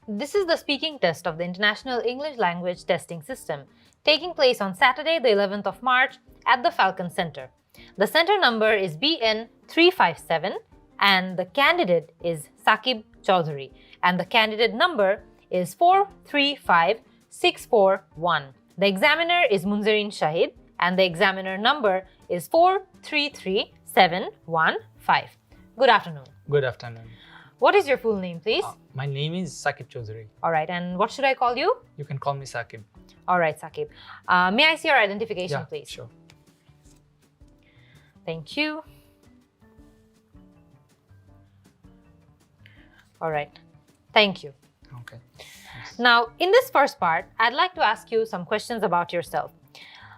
This is the speaking test of the International English Language Testing System, taking place on Saturday, the 11th of March at the Falcon Center. The center number is BN 357 and the candidate is Saqib Chaudhary and the candidate number is 435641. The examiner is Munzereen Shahid and the examiner number is 433715. Good afternoon. Good afternoon. What is your full name, please? My name is Saqib Chaudhary. All right, and what should I call you? You can call me Saqib. All right, Saqib. May I see your identification, please? Sure. Thank you. All right. Thank you. Okay. Thanks. Now, in this first part, I'd like to ask you some questions about yourself.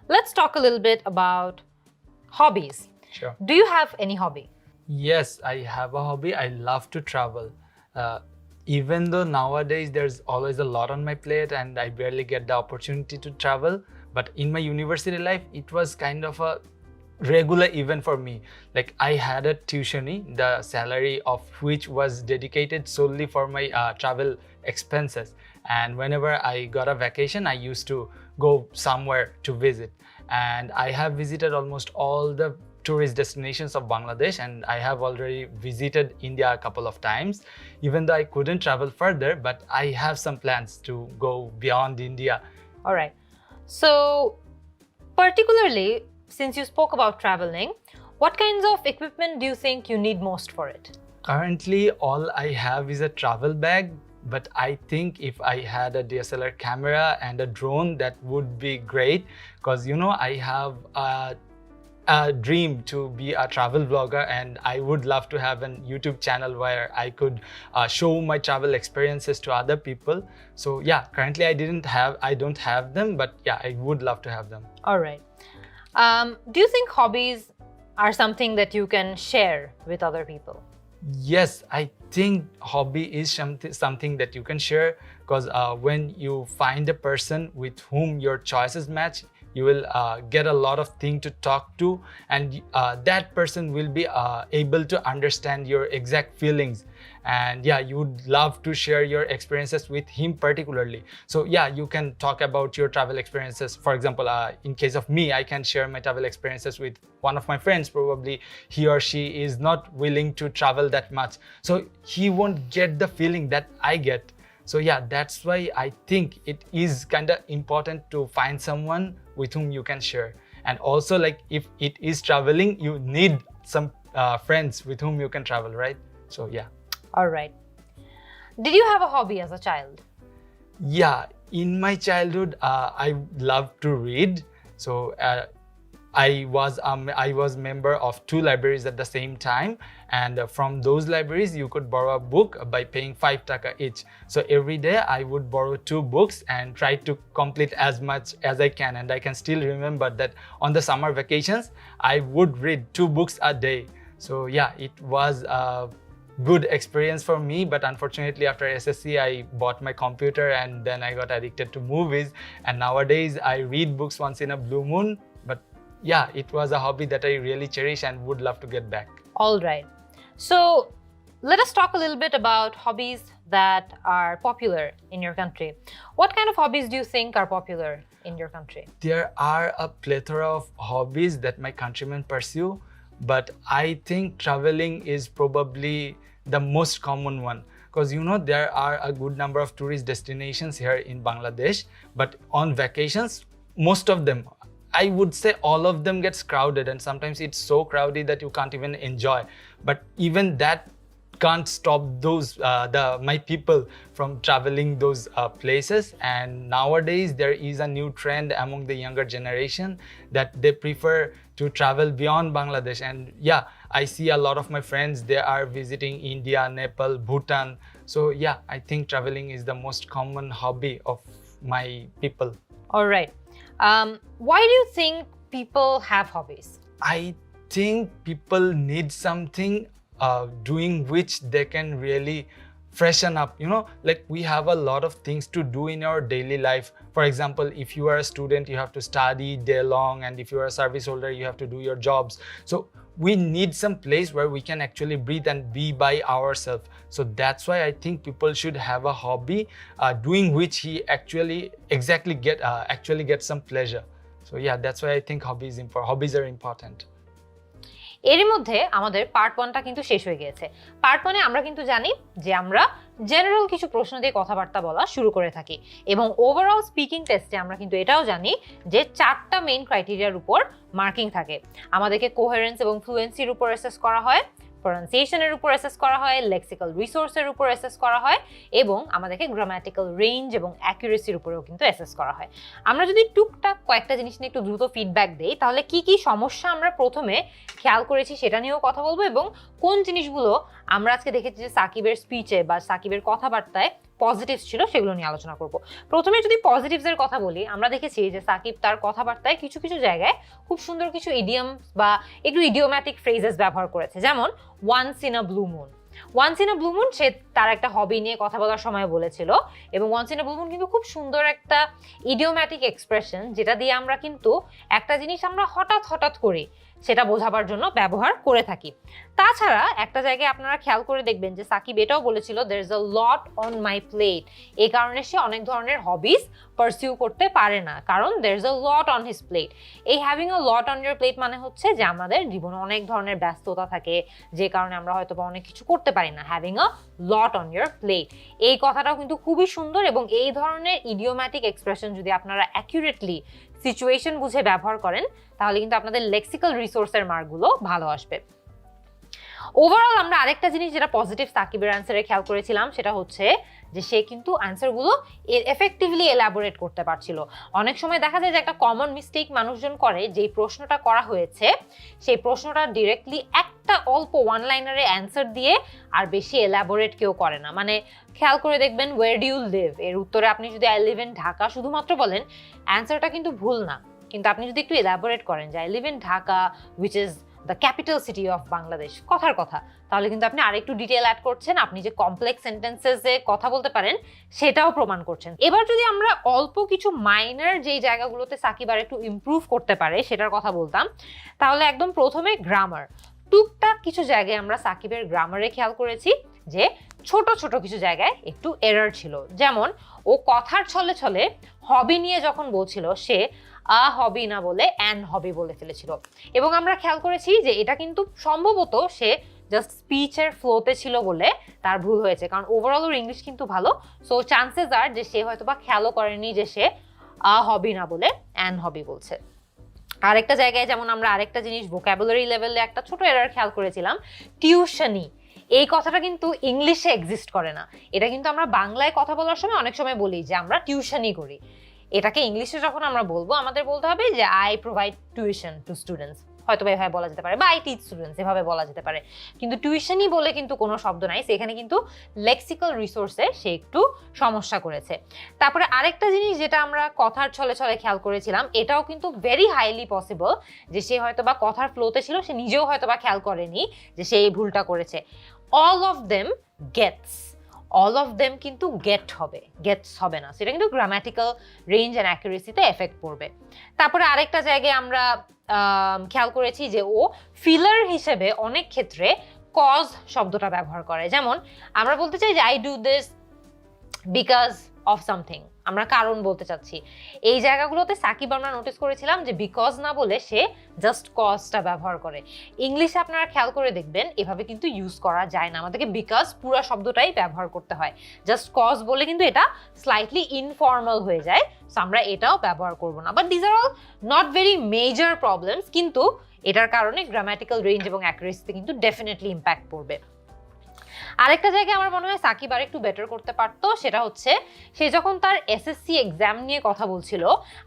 Let's talk a little bit about hobbies. Sure. Do you have any hobby? Yes, I have a hobby. I love to travel. Even though nowadays there's always a lot on my plate and I barely get the opportunity to travel, but in my university life, it was kind of a regular event for me. Like I had a tuition, the salary of which was dedicated solely for my travel expenses. And whenever I got a vacation, I used to go somewhere to visit. And I have visited almost all the tourist destinations of Bangladesh, and I have already visited India a couple of times, even though I couldn't travel further, but I have some plans to go beyond India. All right. So, particularly, since you spoke about traveling, what kinds of equipment do you think you need most for it? Currently, all I have is a travel bag, but I think if I had a DSLR camera and a drone, that would be great, because I have a dream to be a travel vlogger, and I would love to have a YouTube channel where I could show my travel experiences to other people. So yeah, currently I don't have them, but yeah, I would love to have them. All right. Do you think hobbies are something that you can share with other people? Yes, I think hobby is something that you can share, because when you find a person with whom your choices match, you will get a lot of things to talk to, and that person will be able to understand your exact feelings. And yeah, you would love to share your experiences with him particularly. So yeah, you can talk about your travel experiences. For example, in case of me, I can share my travel experiences with one of my friends. Probably he or she is not willing to travel that much, so he won't get the feeling that I get. So yeah, that's why I think it is kind of important to find someone with whom you can share. And also, like, if it is traveling, you need some friends with whom you can travel, right? So yeah. All right. Did you have a hobby as a child? Yeah, in my childhood, I loved to read. So I was member of 2 libraries at the same time, and from those libraries you could borrow a book by paying 5 taka each. So every day I would borrow 2 books and try to complete as much as I can. And I can still remember that on the summer vacations I would read 2 books a day. So yeah, it was a good experience for me, but unfortunately after SSC I bought my computer and then I got addicted to movies, and nowadays I read books once in a blue moon. But yeah, it was a hobby that I really cherish and would love to get back. All right. So let us talk a little bit about hobbies that are popular in your country. What kind of hobbies do you think are popular in your country? There are a plethora of hobbies that my countrymen pursue, but I think traveling is probably the most common one, because there are a good number of tourist destinations here in Bangladesh, but on vacations, most of them, I would say all of them gets crowded, and sometimes it's so crowded that you can't even enjoy. But even that can't stop those my people from traveling those places. And nowadays there is a new trend among the younger generation that they prefer to travel beyond Bangladesh. And yeah, I see a lot of my friends, they are visiting India, Nepal, Bhutan. So yeah, I think traveling is the most common hobby of my people. All right. Why do you think people have hobbies? I think people need something doing which they can really freshen up, you know, like we have a lot of things to do in our daily life. For example, if you are a student, you have to study day long, and if you are a service holder, you have to do your jobs. So we need some place where we can actually breathe and be by ourselves. So that's why I think people should have a hobby doing which he actually get some pleasure. So yeah, that's why I think hobbies are important. এরই মধ্যে আমাদের part 1টা কিন্তু শেষ হয়ে গিয়েছে। Part 1-এ আমরা কিন্তু জানি যে আমরা জেনারেল কিছু প্রশ্ন দিয়ে কথাবার্তা বলা শুরু করে থাকি, এবং ওভারঅল স্পিকিং টেস্টে আমরা কিন্তু এটাও জানি যে 4টা মেইন ক্রাইটেরিয়ার উপর মার্কিং থাকে। আমাদেরকে কোহেরেন্স এবং ফ্লুয়েন্সির উপর অ্যাসেস করা হয়, প্রনাউন্সিয়েশনের উপর অ্যাসেস করা হয়, লেক্সিক্যাল রিসোর্সের উপর অ্যাসেস করা হয়, এবং আমাদেরকে গ্রামাটিক্যাল রেঞ্জ এবং অ্যাকুরেসির উপরেও কিন্তু অ্যাসেস করা হয়। আমরা যদি টুকটাক কয়েকটা জিনিস নিয়ে একটু দ্রুত ফিডব্যাক দেই, তাহলে কি কি সমস্যা আমরা প্রথমে খেয়াল করেছি সেটা নিয়েও কথা বলবো, এবং কোন জিনিসগুলো আমরা আজকে দেখেছি যে সাকিবের স্পিচে বা সাকিবের কথাবার্তায় পজিটিভস ছিল সেগুলো নিয়ে আলোচনা করব। প্রথমে যদি পজিটিভসের কথা বলি, আমরা দেখেছি যে সাকিব তার কথাবার্তায় কিছু কিছু জায়গায় খুব সুন্দর কিছু ইডিয়ামস বা একটু ইডিওম্যাটিক ফ্রেজেস ব্যবহার করেছে, যেমন once in a blue moon. Once in a blue moon সে তার একটা হবি নিয়ে কথা বলার সময় বলেছিল, এবং once in a blue moon কিন্তু খুব সুন্দর একটা ইডিওম্যাটিক এক্সপ্রেশন, যেটা দিয়ে আমরা কিন্তু একটা জিনিস আমরা হঠাৎ হঠাৎ করি সেটা বোঝাবার জন্য ব্যবহার করে থাকি। তাছাড়া একটা জায়গায় আপনারা খেয়াল করে দেখবেন যে সাকিব এটাও বলেছিল, দের is a lot on my plate. এই কারণে সে অনেক ধরনের হবিস পারসিউ করতে পারে না, কারণ there is a lot on his plate. এই having a lot on your plate মানে হচ্ছে যে আমাদের জীবনে অনেক ধরনের ব্যস্ততা থাকে, যে কারণে আমরা হয়তো বা অনেক কিছু করতে পারি না। Having a lot on your plate, এই কথাটাও কিন্তু খুবই সুন্দর, এবং এই ধরনের ইডিওম্যাটিক এক্সপ্রেশন যদি আপনারা অ্যাকুরেটলি সিচুয়েশন বুঝে ব্যবহার করেন, তাহলে কিন্তু আপনাদের লেক্সিক্যাল রিসোর্সের মার্কগুলো ভালো আসবে। ওভারঅল আমরা আরেকটা জিনিস যেটা পজিটিভ সাকিবের অ্যান্সারে খেয়াল করেছিলাম, সেটা হচ্ছে যে সে কিন্তু অ্যান্সারগুলো এফেক্টিভলি এলাবোরেট করতে পারছিল। অনেক সময় দেখা যায় যে একটা কমন মিস্টেক মানুষজন করে, যেই প্রশ্নটা করা হয়েছে সেই প্রশ্নটা ডিরেক্টলি একটা অল্প ওয়ান লাইনারে অ্যান্সার দিয়ে আর বেশি এলাবোরেট কেউ করে না। মানে খেয়াল করে দেখবেন, ওয়ের ডু ইউ লিভ এর উত্তরে আপনি যদি আই লিভ ইন ঢাকা শুধুমাত্র বলেন, অ্যান্সারটা কিন্তু ভুল না, কিন্তু আপনি যদি একটু এলাবোরেট করেন যে I live in Dhaka which is the capital city of Bangladesh, কথার কথা, তাহলে কিন্তু আপনি আরেকটু ডিটেল অ্যাড করছেন, আপনি যে কমপ্লেক্স সেন্টেন্সেসে কথা বলতে পারেন সেটাও প্রমাণ করছেন। এবার যদি আমরা অল্প কিছু মাইনর যেই জায়গাগুলোতে সাকিব আর একটু ইমপ্রুভ করতে পারে সেটার কথা বলতাম, তাহলে একদম প্রথমে গ্রামার। টুকটাক কিছু জায়গায় আমরা সাকিবের গ্রামারে খেয়াল করেছি যে ছোট ছোট কিছু জায়গায় একটু এরর ছিল, যেমন ও কথার ছলে ছলে হবি নিয়ে যখন বলছিল সে আ হবি না বলে অ্যান হবি বলে ফেলেছিল, এবং আমরা খেয়াল করেছি যে এটা কিন্তু সম্ভবত সে জাস্ট স্পিচের ফ্লোতে ছিল বলে তার ভুল হয়েছে, কারণ ওভারঅল ওর ইংলিশ কিন্তু ভালো। সো চান্সেস আর যে সে হয়তো বা খেয়ালও করেনি যে সে আ হবি না বলে অ্যান হবি বলছে। আরেকটা জায়গায় যেমন আমরা আরেকটা জিনিস ভোকাবুলারি লেভেলে একটা ছোট এরর খেয়াল করেছিলাম, টিউশনি। এই কথাটা কিন্তু ইংলিশে এক্সিস্ট করে না, এটা কিন্তু আমরা বাংলায় কথা বলার সময় অনেক সময় বলি যে আমরা টিউশনি করি। এটাকে ইংলিশে যখন আমরা বলবো আমাদের বলতে হবে যে I provide tuition to students, হয়তো বা এভাবে বলা যেতে পারে, বা আই টিচ স্টুডেন্টস এভাবে বলা যেতে পারে, কিন্তু টিউশনই বলে কিন্তু কোনো শব্দ নাই। সেখানে কিন্তু লেক্সিক্যাল রিসোর্সে সে একটু সমস্যা করেছে। তারপরে আরেকটা জিনিস যেটা আমরা কথার ছলে ছলে খেয়াল করেছিলাম, এটাও কিন্তু ভেরি হাইলি পসিবল যে সে হয়তো বা কথার ফ্লোতে ছিল, সে নিজেও হয়তো বা খেয়াল করেনি যে সে এই ভুলটা করেছে। All of them gets, all of them কিন্তু গেট হবে, গেটস হবে না, সেটা কিন্তু গ্রামাটিক্যাল রেঞ্জ অ্যান্ড অ্যাকুরেসিতে এফেক্ট পড়বে। তারপরে আরেকটা জায়গায় আমরা খেয়াল করেছি যে ও ফিলার হিসেবে অনেক ক্ষেত্রে কজ শব্দটা ব্যবহার করে, যেমন আমরা বলতে চাই যে I do this because of something, আমরা কারণ বলতে চাচ্ছি। এই জায়গাগুলোতে সাকিব আমরা নোটিস করেছিলাম যে বিকজ না বলে সে জাস্ট কজটা ব্যবহার করে। ইংলিশে আপনারা খেয়াল করে দেখবেন এভাবে কিন্তু ইউজ করা যায় না, আমাদেরকে বিকজ পুরো শব্দটাই ব্যবহার করতে হয়, জাস্ট কজ বলে কিন্তু এটা স্লাইটলি ইনফর্মাল হয়ে যায়, সো আমরা এটাও ব্যবহার করব না। But these are all not very major problems, কিন্তু এটার কারণে গ্রামাটিক্যাল রেঞ্জ এবং অ্যাকুরেসিতে কিন্তু ডেফিনেটলি ইম্প্যাক্ট পড়বে। আরেকটা জায়গায় আমার মনে হয় সাকিব আর একটু বেটার করতে পারতো, সেটা হচ্ছে সে যখন তার এসএসসি এক্সাম নিয়ে কথা বলছিল,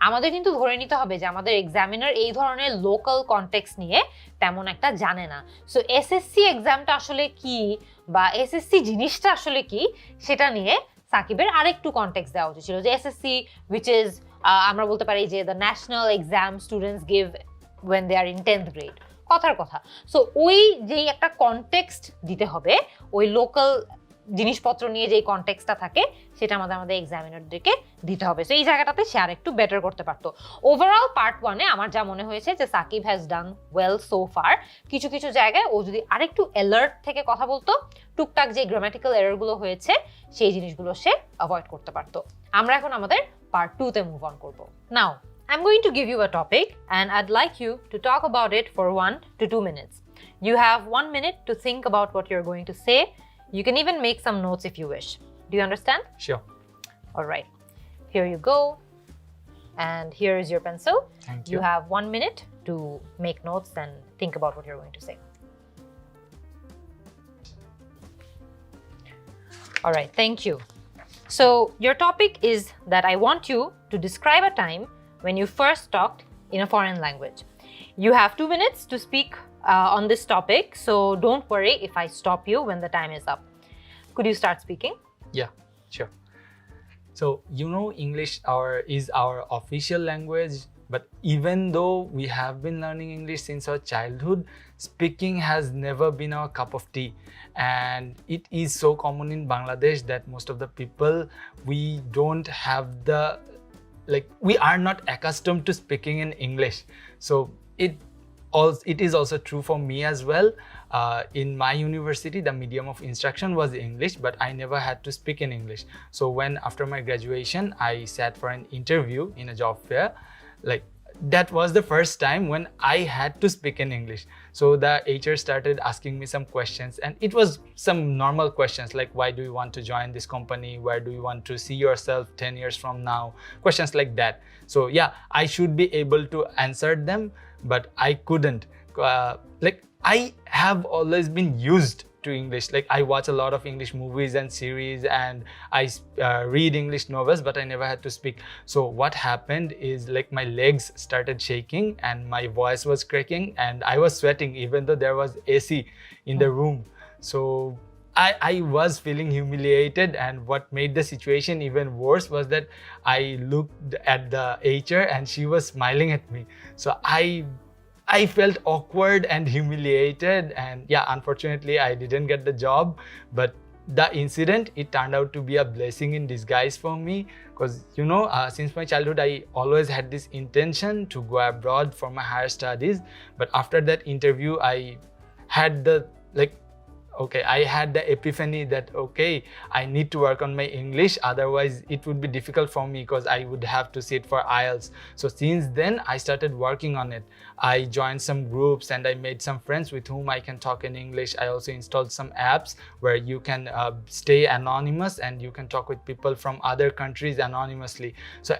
আমাদের কিন্তু ধরে নিতে হবে যে আমাদের এক্সামিনার এই ধরনের লোকাল কনটেক্সট নিয়ে তেমন একটা জানে না। সো এসএসসি এক্সামটা আসলে কি বা এসএসসি জিনিসটা আসলে কি সেটা নিয়ে সাকিবের আরেকটু কনটেক্সট দেওয়া উচিত ছিল, যে এসএসসি উইচ ইজ আমরা বলতে পারি যে the national exam students give when they are in 10th grade, কথার কথা। সো ওই যেই একটা কনটেক্সট দিতে হবে, ওই লোকাল জিনিসপত্র নিয়ে যেই কনটেক্সটটা থাকে সেটা আমাদের এক্সামিনারদেরকে দিতে হবে। সো এই জায়গাটাতে সে আর একটু বেটার করতে পারতো। ওভারঅল পার্ট 1-এ আমার যা মনে হয়েছে যে Shakib has done well so far. কিছু কিছু জায়গায় ও যদি আরেকটু অ্যালার্ট থেকে কথা বলতো, টুকটাক যে গ্রামাটিক্যাল এররগুলো হয়েছে সেই জিনিসগুলো সে অ্যাভয়েড করতে পারতো। আমরা এখন আমাদের পার্ট 2-তে মুভ অন করব। নাও I'm going to give you a topic and I'd like you to talk about it for 1 to 2 minutes. You have 1 minute to think about what you're going to say. You can even make some notes if you wish. Do you understand? Sure. All right. Here you go. And here is your pencil. Thank you. You have 1 minute to make notes and think about what you're going to say. All right, thank you. So your topic is that I want you to describe a time when you first talked in a foreign language. You have 2 minutes to speak on this topic, so don't worry if I stop you when the time is up. Could you start speaking? Yeah, sure. So, English is our official language, but even though we have been learning English since our childhood, speaking has never been our cup of tea. And it is so common in Bangladesh that most of the people, we don't have we are not accustomed to speaking in English. So it is also true for me as well. In my university, the medium of instruction was English, but I never had to speak in English. So when after my graduation, I sat for an interview in a job fair, that was the first time when I had to speak in English. So the HR started asking me some questions, and it was some normal questions like, why do you want to join this company? Where do you want to see yourself 10 years from now? Questions like that. So yeah, I should be able to answer them, but I couldn't. I have always been used to English. I watch a lot of English movies and series, and I read English novels, but I never had to speak. So what happened is my legs started shaking and my voice was cracking and I was sweating even though there was AC in the room. So I was feeling humiliated, and what made the situation even worse was that I looked at the HR and she was smiling at me. So I felt awkward and humiliated, and yeah, unfortunately I didn't get the job. But the incident, it turned out to be a blessing in disguise for me, because since my childhood I always had this intention to go abroad for my higher studies. But after that interview, I had the I had the epiphany that I need to work on my English, otherwise it would be difficult for me because I would have to sit for IELTS. So since then I started working on it. I joined some groups and I made some friends with whom I can talk in English. I also installed some apps where you can stay anonymous and you can talk with people from other countries anonymously. So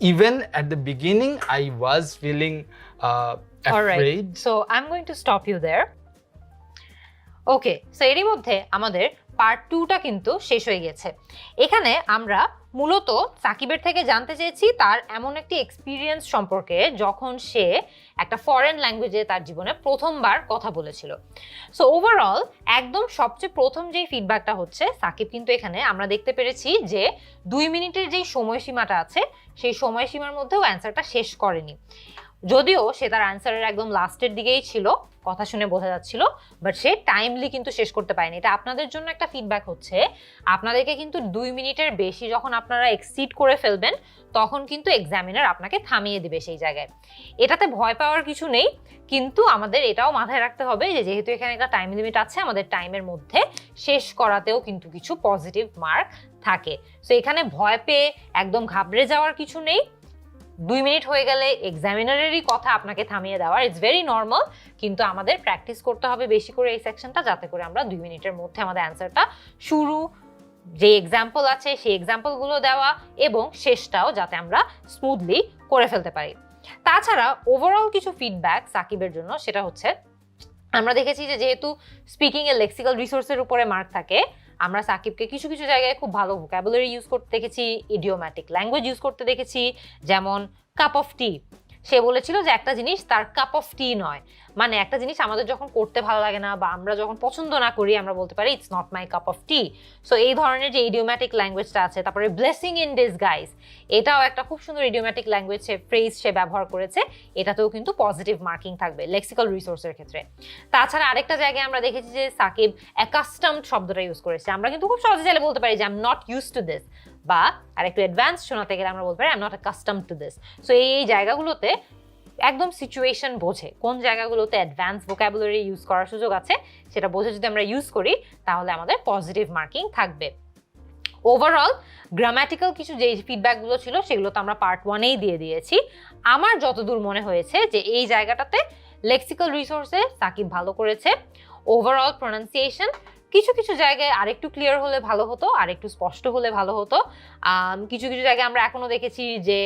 even at the beginning I was feeling afraid. All right, so I'm going to stop you there. Okay, so এরই মধ্যে আমাদের part 2টা কিন্তু শেষ হয়ে গেছে। এখানে আমরা মূলত সাকিবের থেকে জানতে চেয়েছি তার এমন একটি এক্সপিরিয়েন্স সম্পর্কে যখন সে একটা ফরেন ল্যাঙ্গুয়েজে তার জীবনে প্রথমবার কথা বলেছিল। সো ওভারঅল একদম সবচেয়ে প্রথম যেই ফিডব্যাকটা হচ্ছে, সাকিব কিন্তু এখানে আমরা দেখতে পেরেছি যে 2 মিনিটের যেই সময়সীমাটা আছে সেই সময়সীমার মধ্যেও অ্যান্সারটা শেষ করেনি। যদিও সে তার অ্যান্সারের একদম লাস্টের দিকেই ছিল, কথা শুনে বোঝা যাচ্ছিল, বাট সে টাইমলি কিন্তু শেষ করতে পারেনি। এটা আপনাদের জন্য একটা ফিডব্যাক হচ্ছে, আপনাদেরকে কিন্তু 2 মিনিটের বেশি যখন আপনারা এক্সিড করে ফেলবেন তখন কিন্তু এক্সামিনার আপনাকে থামিয়ে দিবে সেই জায়গায়। এটাতে ভয় পাওয়ার কিছু নেই, কিন্তু আমাদের এটাও মাথায় রাখতে হবে যে যেহেতু এখানে একটা টাইম লিমিট আছে, আমাদের টাইমের মধ্যে শেষ করাতেও কিন্তু কিছু পজিটিভ মার্ক থাকে। সো এখানে ভয় পেয়ে একদম ঘাবড়ে যাওয়ার কিছু নেই। 2 মিনিট হয়ে গেলে এক্সামিনারেরই কথা আপনাকে থামিয়ে দেওয়ার, ইটস ভেরি নর্মাল। কিন্তু আমাদের প্র্যাকটিস করতে হবে বেশি করে এই সেকশনটা, যাতে করে আমরা 2 মিনিটের মধ্যে আমাদের অ্যান্সারটা শুরু, যে এক্সাম্পল আছে সেই এক্সাম্পলগুলো দেওয়া এবং শেষটাও যাতে আমরা স্মুথলি করে ফেলতে পারি। তাছাড়া ওভারঅল কিছু ফিডব্যাক সাকিবের জন্য, সেটা হচ্ছে আমরা দেখেছি যে যেহেতু স্পিকিং এর লেক্সিক্যাল রিসোর্সের উপরে মার্ক থাকে, আমরা সাকিবকে কিছু কিছু জায়গায় খুব ভালো ভোকাবুলারি ইউজ করতে দেখেছি, ইডিওম্যাটিক ল্যাঙ্গুয়েজ ইউজ করতে দেখেছি, যেমন কাপ অফ টি, সে বলেছিল যে একটা জিনিস তার কাপ অফ টি নয়, মানে একটা জিনিস আমাদের যখন করতে ভালো লাগে না বা আমরা যখন পছন্দ না করি আমরা বলতে পারি it's not my cup of T. So এই ধরনের যে ইডিওম্যাটিক ল্যাঙ্গুয়েজটা আছে, তারপরে ব্লেসিং ইন ডিসগাইজ, এটাও একটা খুব সুন্দর ইডিওম্যাটিক ল্যাঙ্গুয়েজ ফ্রেজ সে ব্যবহার করেছে, এটাতেও কিন্তু পজিটিভ মার্কিং থাকবে লেক্সিক্যাল রিসোর্সের ক্ষেত্রে। তাছাড়া আরেকটা জায়গায় আমরা দেখেছি যে সাকিব অ্যাকাস্টমড শব্দটা ইউজ করেছে। আমরা কিন্তু খুব সহজে চাইলে বলতে পারি যে I am not use to this, বা আরেকটু অ্যাডভান্স শোনাতে গেলে আমরা বলতে পারি I am not accustomed to this. So এই জায়গাগুলোতে একদম সিচুয়েশন বোঝে কোন জায়গাগুলোতে অ্যাডভান্স ভোকাবুলারি ইউজ করার সুযোগ আছে সেটা বোঝে যদি আমরা ইউজ করি তাহলে আমাদের পজিটিভ মার্কিং থাকবে। ওভারঅল গ্রামাটিক্যাল কিছু যে ফিডব্যাকগুলো ছিল সেগুলো তো আমরা পার্ট 1-এই দিয়ে দিয়েছি। আমার যতদূর মনে হয়েছে যে এই জায়গাটাতে লেক্সিক্যাল রিসোর্সে সাকিব ভালো করেছে। ওভারঅল প্রোনাউন্সিয়েশন কিছু কিছু জায়গায় আরেকটু ক্লিয়ার হলে ভালো হতো, আরেকটু স্পষ্ট হলে ভালো হতো। কিছু কিছু জায়গায় আমরা এখনো দেখেছি যে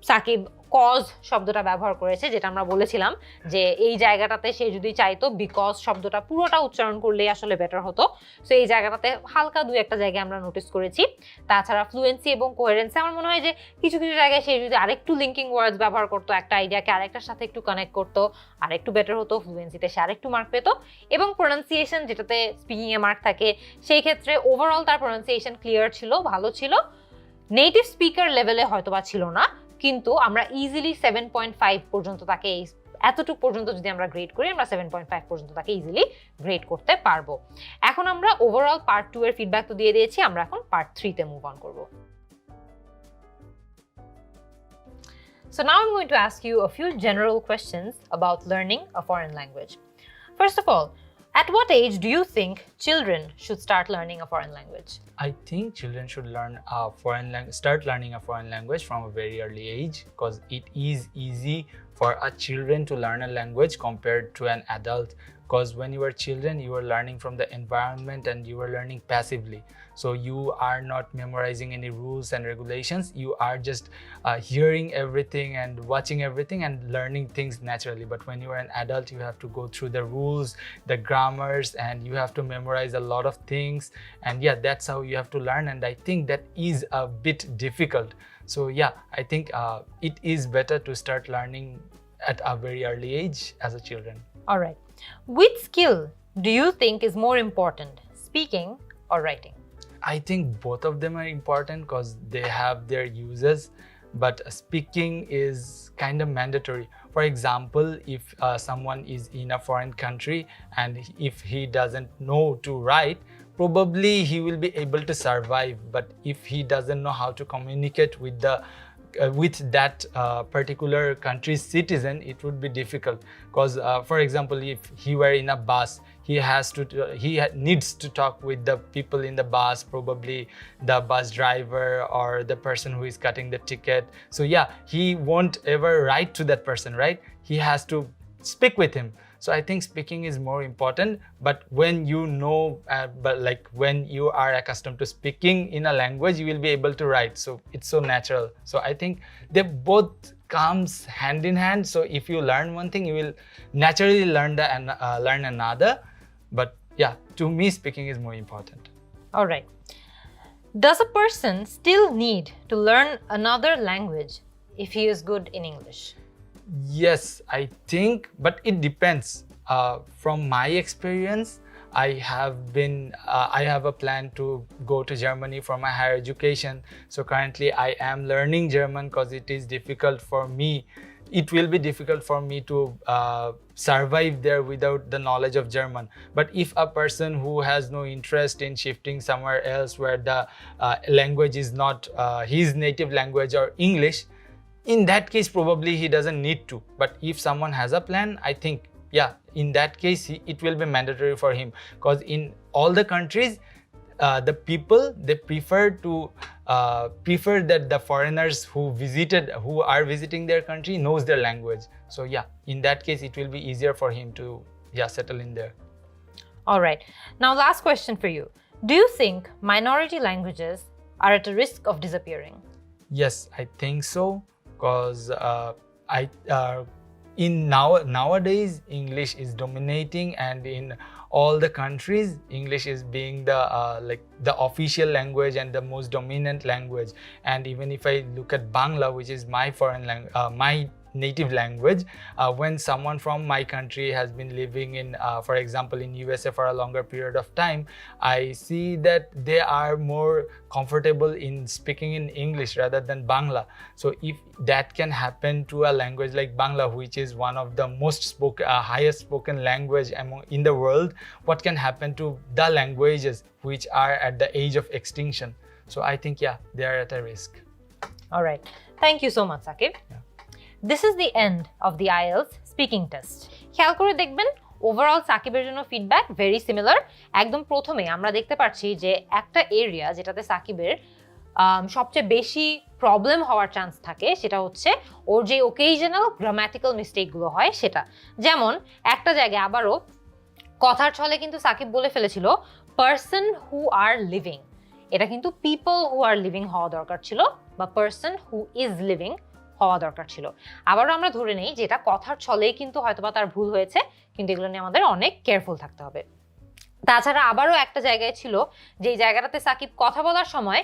সাকিব কজ শব্দটা ব্যবহার করেছে, যেটা আমরা বলেছিলাম যে এই জায়গাটাতে সে যদি চাইতো বিকজ শব্দটা পুরোটা উচ্চারণ করলেই আসলে বেটার হতো। সো এই জায়গাটাতে হালকা দুই একটা জায়গায় আমরা নোটিস করেছি। তাছাড়া ফ্লুয়েন্সি এবং কোহেরেন্সি আমার মনে হয় যে কিছু কিছু জায়গায় সে যদি আরেকটু লিঙ্কিং ওয়ার্ডস ব্যবহার করতো, একটা আইডিয়াকে আরেকটার সাথে একটু কানেক্ট করতো, আরেকটু বেটার হতো, ফ্লুয়েন্সিতে সে আরেকটু মার্ক পেতো। এবং প্রোনাউন্সিয়েশন যেটাতে স্পিকিংয়ে মার্ক থাকে, সেই ক্ষেত্রে ওভারঅল তার প্রোনাউন্সিয়েশন ক্লিয়ার ছিল, ভালো ছিল। নেটিভ স্পিকার লেভেলে হয়তো বা ছিল না, কিন্তু আমরা ইজিলি 7.5 পর্যন্ত তাকে এতটুকু পর্যন্ত যদি আমরা গ্রেড করি, আমরা 7.5 পর্যন্ত তাকে ইজিলি গ্রেড করতে পারবো। এখন আমরা ওভারঅল পার্ট 2 এর ফিডব্যাক তো দিয়ে দিয়েছি, আমরা এখন পার্ট 3 তে মুভ অন করব। So now I'm going to ask you a few general questions about learning a foreign language. First of all, at what age do you think children should start learning a foreign language? I think children should start learning a foreign language from a very early age, because it is easy for a children to learn a language compared to an adult. Because when you were children, you were learning from the environment and you were learning passively. So you are not memorizing any rules and regulations. You are just hearing everything and watching everything and learning things naturally. But when you are an adult, you have to go through the rules, the grammars, and you have to memorize a lot of things. And yeah, that's how you have to learn. And I think that is a bit difficult. So yeah, I think it is better to start learning at a very early age as a children. All right. Which skill do you think is more important, speaking or writing? I think both of them are important because they have their uses, but speaking is kind of mandatory. For example, if someone is in a foreign country and if he doesn't know to write, probably he will be able to survive. But if he doesn't know how to communicate with that particular country's citizen, it would be difficult. Because for example, if he were in a bus, he needs to talk with the people in the bus, probably the bus driver or the person who is cutting the ticket. So yeah, he won't ever write to that person, right? He has to speak with him. So I think speaking is more important. But when you know, when you are accustomed to speaking in a language, you will be able to write. So it's so natural. So I think they both comes hand in hand. So if you learn one thing, you will naturally learn another. But yeah, to me, speaking is more important. All right. Does a person still need to learn another language if he is good in English? Yes, I think, but it depends. From my experience, I have a plan to go to Germany for my higher education. So currently I am learning German because it is difficult for me. It will be difficult for me to survive there without the knowledge of German. But if a person who has no interest in shifting somewhere else where the language is not his native language or English, in that case probably he doesn't need to. But if someone has a plan, I think yeah, in that case it will be mandatory for him, because in all the countries the people, they prefer that the foreigners who are visiting their country knows their language. So yeah, in that case it will be easier for him to settle in there. All right. Now last question for you. Do you think minority languages are at a risk of disappearing? Yes, I think so, because nowadays English is dominating, and in all the countries English is being the official language and the most dominant language. And even if I look at Bangla, which is my native language. When someone from my country has been living in, for example, in USA for a longer period of time, I see that they are more comfortable in speaking in English rather than Bangla. So if that can happen to a language like Bangla, which is one of the highest spoken language in the world, what can happen to the languages which are at the age of extinction? So I think, yeah, they are at a risk. All right. Thank you so much, Sakib. Yeah. This is the end of the IELTS speaking test. খেয়াল করে দেখবেন overall সাকিবের জন্য feedback very similar. একদম প্রথমে আমরা দেখতে পাচ্ছি যে একটা এরিয়া যেটাতে সাকিবের সবচেয়ে বেশি প্রবলেম হওয়ার চান্স থাকে সেটা হচ্ছে ওর যে ওকেশনাল গ্রামাটিক্যাল মিস্টেকগুলো হয় সেটা। যেমন একটা জায়গায় আবারও কথার ছলে কিন্তু সাকিব বলে ফেলেছিল পারসন হু আর লিভিং, এটা কিন্তু পিপল হু আর লিভিং হওয়া দরকার ছিল বা পারসন হু ইজ লিভিং হওয়া দরকার ছিল। আবারও আমরা ধরে নেই যে এটা কথার ছলেই কিন্তু হয়তোবা তার ভুল হয়েছে, কিন্তু এগুলো নিয়ে আমাদের অনেক কেয়ারফুল থাকতে হবে। তাছাড়া আবারও একটা জায়গায় ছিল যে জায়গাটাতে সাকিব কথা বলার সময়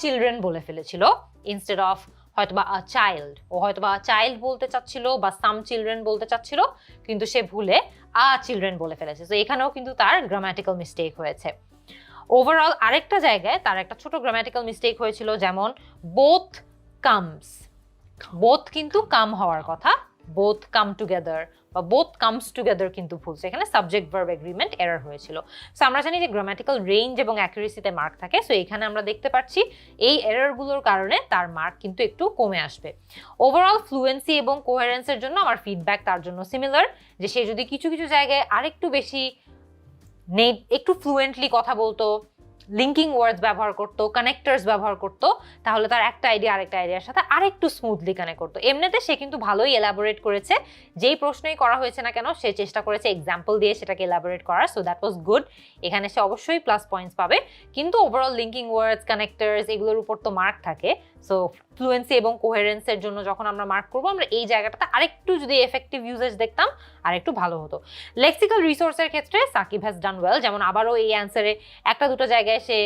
চিলড্রেন বলে ফেলেছিল ইনস্টেড অফ হয়তোবা চাইল্ড। ও হয়তোবা চাইল্ড বলতে চাচ্ছিল বা সাম চিলড্রেন বলতে চাচ্ছিল, কিন্তু সে ভুলে চিলড্রেন বলে ফেলেছে। তো এখানেও কিন্তু তার গ্রামাটিক্যাল মিস্টেক হয়েছে। ওভারঅল আরেকটা জায়গায় তার একটা ছোট গ্রামাটিক্যাল মিস্টেক হয়েছিল, যেমন বোথ কামস, বোথ কিন্তু কাম হওয়ার কথা, বোথ কাম টুগেদার বা বোথ কামস টুগেদার কিন্তু ভুল। এখানে সাবজেক্ট ভার্ব এগ্রিমেন্ট এরর হয়েছিল। সো আমরা জানি যে গ্রামাটিক্যাল রেঞ্জ এবং অ্যাকুরেসিতে মার্ক থাকে। সো এখানে আমরা দেখতে পাচ্ছি এই এররগুলোর কারণে তার মার্ক কিন্তু একটু কমে আসবে। ওভারঅল ফ্লুয়েন্সি এবং কোহেরেন্সের জন্য আমার ফিডব্যাক তার জন্য সিমিলার, যে সে যদি কিছু কিছু জায়গায় আরেকটু বেশি একটু ফ্লুয়েন্টলি কথা বলতো, লিঙ্কিং ওয়ার্ডস ব্যবহার করতো, কানেক্টার্স ব্যবহার করতো, তাহলে তার একটা আইডিয়া আরেকটা আইডিয়ার সাথে আরেকটু স্মুথলি কানেক্ট করতো। এমনিতে সে কিন্তু ভালোই এলাবোরেট করেছে, যেই প্রশ্নই করা হয়েছে না কেন সে চেষ্টা করেছে এক্সাম্পল দিয়ে সেটাকে এলাবোরেট করার। So that was good. এখানে সে অবশ্যই প্লাস পয়েন্টস পাবে, কিন্তু ওভারঅল লিঙ্কিং ওয়ার্ডস, কানেক্টার্স এগুলোর উপর তো মার্ক থাকে। সো ফ্লুয়েন্সি এবং কোহেরেন্সের জন্য যখন আমরা মার্ক করবো, আমরা এই জায়গাটাতে আরেকটু যদি এফেক্টিভ ইউজেস দেখতাম আরেকটু ভালো হতো। লেক্সিক্যাল রিসোর্সের ক্ষেত্রে সাকিব হ্যাজ ডান ওয়েল। যেমন আবারও এই অ্যান্সারে একটা দুটো জায়গায় সে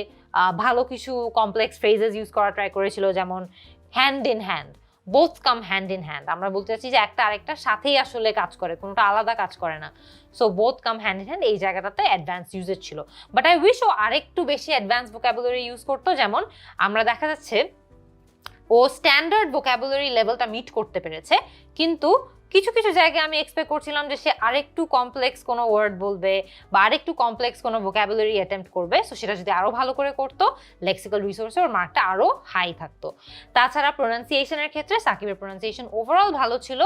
ভালো কিছু কমপ্লেক্স ফ্রেজেস ইউজ করা ট্রাই করেছিল, যেমন hand in hand, both come hand in hand. আমরা বলতে চাচ্ছি যে একটা আরেকটার সাথেই আসলে কাজ করে, কোনোটা আলাদা কাজ করে না। So both come hand in hand এই জায়গাটাতে অ্যাডভান্স ইউজেস ছিল। বাট আই উইশ ও আরেকটু বেশি অ্যাডভান্স ভোকাবুলারি ইউজ করতো। যেমন আমরা দেখা যাচ্ছে ও স্ট্যান্ডার্ড ভোকাবুলারি লেভেলটা মিট করতে পেরেছে, কিন্তু কিছু কিছু জায়গায় আমি এক্সপেক্ট করছিলাম যে সে আরেকটু কমপ্লেক্স কোনো ওয়ার্ড বলবে বা আরেকটু কমপ্লেক্স কোনো ভোকাবুলারি অ্যাটেম্প্ট করবে। সো সেটা যদি আরও ভালো করে করতো, লেক্সিক্যাল রিসোর্সে ওর মার্কটা আরও হাই থাকতো। তাছাড়া প্রোনাউন্সিয়েশনের ক্ষেত্রে সাকিবের প্রোনাউন্সিয়েশন ওভারঅল ভালো ছিল,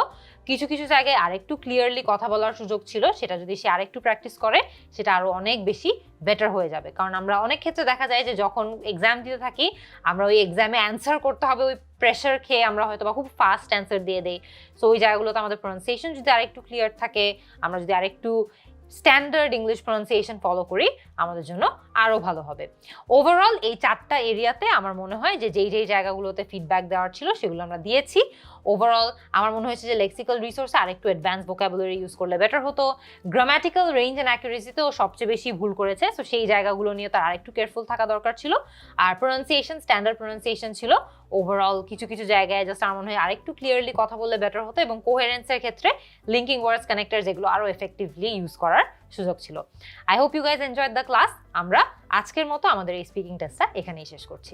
কিছু কিছু জায়গায় আরেকটু ক্লিয়ারলি কথা বলার সুযোগ ছিল, সেটা যদি সে আরেকটু প্র্যাকটিস করে সেটা আরও অনেক বেশি বেটার হয়ে যাবে। কারণ আমরা অনেক ক্ষেত্রে দেখা যায় যে যখন এক্সাম দিতে থাকি আমরা ওই এক্সামে অ্যান্সার করতে হবে, ওই প্রেশার খেয়ে আমরা হয়তো বা খুব ফাস্ট অ্যান্সার দিয়ে দেই। সো ওই জায়গাগুলোতে আমাদের প্রোনাউন্সিয়েশন যদি আরেকটু ক্লিয়ার থাকে, আমরা যদি আরেকটু স্ট্যান্ডার্ড ইংলিশ প্রোনাউন্সিয়েশন ফলো করি, আমাদের জন্য আরও ভালো হবে। ওভারঅল এই চারটা এরিয়াতে আমার মনে হয় যে যেই যেই জায়গাগুলোতে ফিডব্যাক দেওয়ার ছিল সেগুলো আমরা দিয়েছি। ওভারঅল আমার মনে হয়েছে যে লেক্সিক্যাল রিসোর্সে আরেকটু অ্যাডভান্স ভোকাবুলারি ইউজ করলে বেটার হতো। গ্রামাটিক্যাল রেঞ্জ অ্যান্ড অ্যাকুরেসিতেও সবচেয়ে বেশি ভুল করেছে, সো সেই জায়গাগুলো নিয়ে তার আরেকটু কেয়ারফুল থাকা দরকার ছিল। আর প্রোনাউন্সিয়েশন স্ট্যান্ডার্ড প্রোনাউন্সিয়েশন ছিল। ওভারঅল কিছু কিছু জায়গায় জাস্ট আমার মনে হয় আরেকটু ক্লিয়ারলি কথা বললে বেটার হতো, এবং কোহেরেন্সের ক্ষেত্রে লিঙ্কিং ওয়ার্ডস, কানেক্টার্স এগুলো আরও এফেক্টিভলি ইউজ করার সুযোগ ছিল। I hope you guys enjoyed the class. আমরা আজকের মতো আমাদের এই স্পিকিং টেস্টটা এখানেই শেষ করছি।